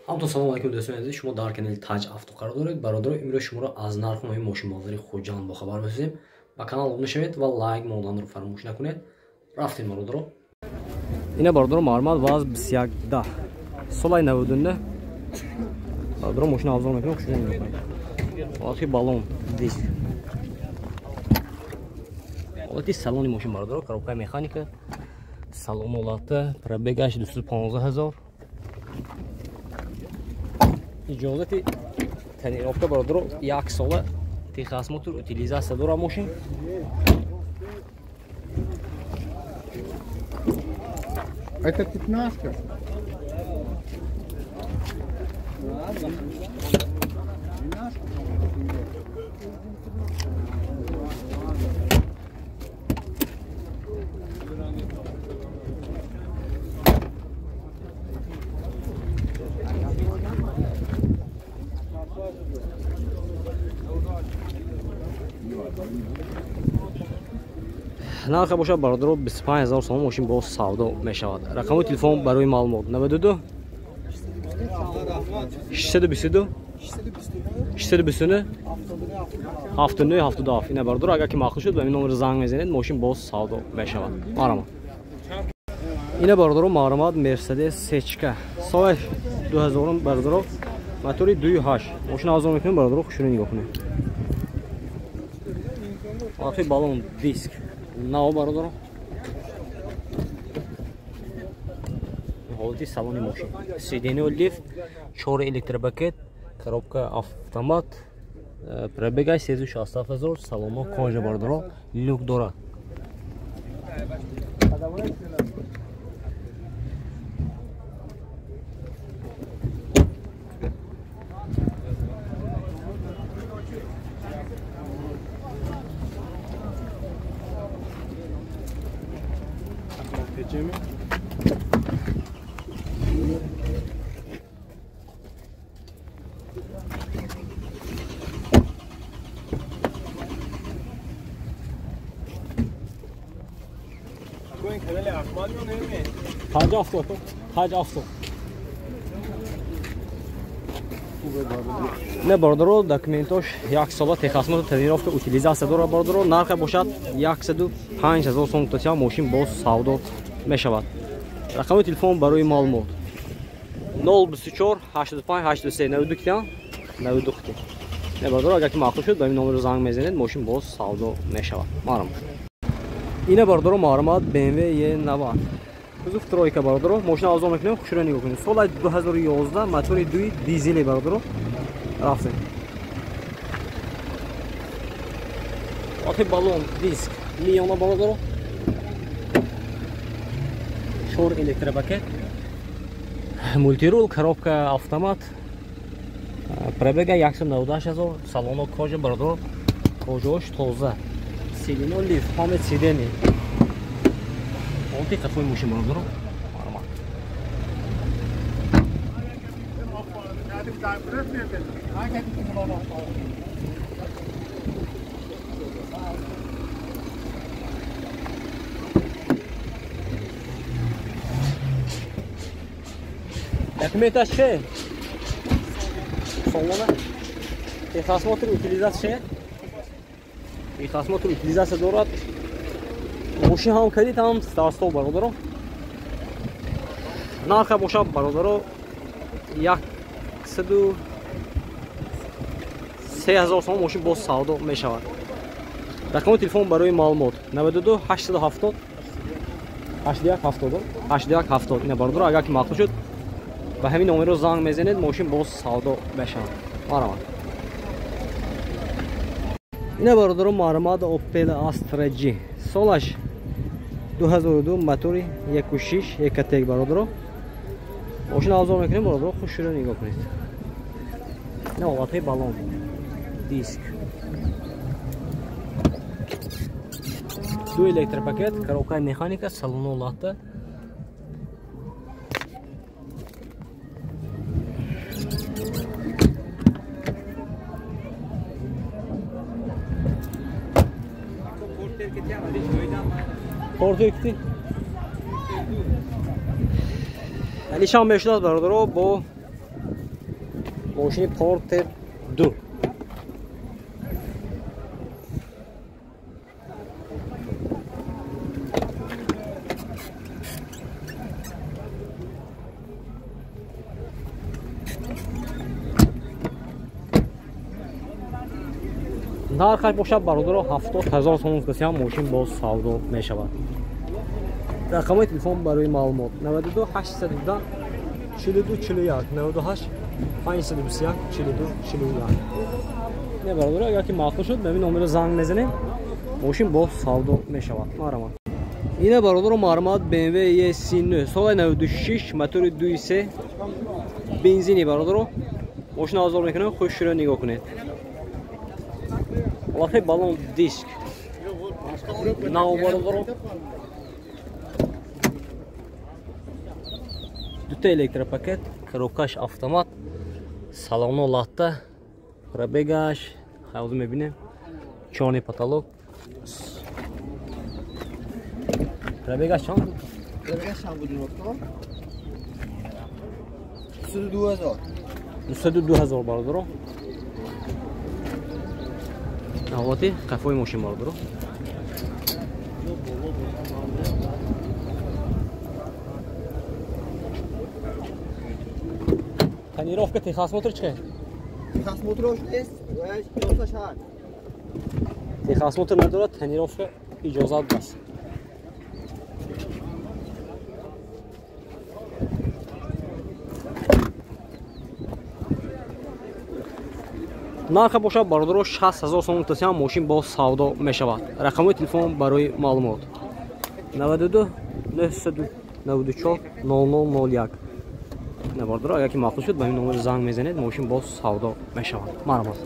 همونطور سلام علیکم دوستان عزیز، شما در کانال تاج авто قرار دارید. برادر امروز شما را از نرخ مهم ماشین بازاری خوجند با خبر می‌سازیم. با کانال abone شوید و لایک مودن رو فراموش نکنید. رفتیم برادر. اینا برادر معلومات واز 21 سالای 99 برادر ماشین افزار میکنه خوشش میاد. واقعی بالون دیسک. واقعی سالن ماشین برادر коробка механика. Salon olattı. Prebegaj 215,000. İcazeti tenirovka برادر یک ساله تخصص موتور utilizatsiya داره ماشین. Это 15-ка. نرخ باشه برادر 25,000 سوم ماشین با سودا میشود. رقم تلفن برای معلومات 92 622 629 79 72. اینا برادر اگر که مخصوص شد به این نمره زنگ بزنید ماشین با سودا میشود. معلومات اینا برادر معلومات مرسدس سچکا سال 2000 برادر موتور 2.8 ماشین ارزان میکنه برادر خوشش نگاه کنید. آخه بالون دیسک ناو برادر حالتی салони ماشین سیدینی و لیفت 4 الکتروپاکت коробка автомат пробегай 360,000 салоно кожа برادر люк داره. Jimmy. Tac avto. Tac avto. نه برادر دکمنتاش یک سال تخصص ترینافت utilizatsiya داره برادر. نرخ باشد 105,000 سوم تا ماشین با سودا میشود. رقم تلفن برای معلومات 024 85 83 92 92. نه برادر اگر که مخصوص شد به این نمره زنگ میزنید ماشین با سودا میشود. معلوم. اینا برادر معلومات BMW Y90 کزوف ترویکا برادر ماشین ارزان میکنه خوش رو نگاه کنید. سال 2011 موتور 2 دیزل برادر رفتیم. آخه بالون دیسک میونه برادر 4 الکتروپاکت مولتی رول коробка автомат пробега 198,000 салоно кожа برادر кожаش тоза сидено лифт ҳамед сидени онти қафои мошин برادر دکمنتاش چه؟ سالانه تخصص موتور utilizatsiya تخصص موتور utilizatsiya دارد. ماشین هم کدید هم استارت برادر. نرخ باشه برادر 103,000 سوم ماشین با سودا میشود. رقم تلفن برای معلومات 92 870 81 70. اینا برادر اگر که مخصوص شد به همین نمره زنگ میزنید ماشین با سودا میشود. معلومات اینا برادر معلومات اوپل استرا جی سالش 2002 موتور 1.6 یک کتک برادر ماشین ارزان میکنیم برادر خوش رو نگاه کنید. اینا واقعی بالون دیسک 2 الکتروپاکت коробка механика салоно латта Orta yükti. نشان میشد برادر با ماشین پورتر 2. нархаш бошад бародаро 70000 сом гуфтам мошин боз савдо мешавад. рақамои телефон барои маълумот 92 812 42 41 98 521 42 41. не бародаро агар ки махсус шуд ба ин номеро занг мезанем мошин боз савдо мешавад. марамад ина бародаро маърамад BMW E39 соли 96 мотори 2.3 бензини бародаро мошин озор мекунем хушро нигоҳ кунед. Лафе балон диск. Наоборот. Дута электропакет, коробкаш автомат, салоно латта, пробегаш, хавз мебинем, чорный потолок. Пробегаш чанд? Пробегаш чанд буд инокто? 22000. 22000 бародаро. навоти кафои мошин бародаро. тонировка техосмотр чиқад? Техосмотрош нест, иҷоза шарт. техосмотр надорад, тонировка иҷозат бас. нарха бошад бародаро 60000 сом гуфтам мошин боз савдо мешавад. рақамои телефон барои маълумот 92 994 0001. не бародаро агар ки махсус шуд ба ин номер занг мезанед мошин боз савдо мешавад. маърамад.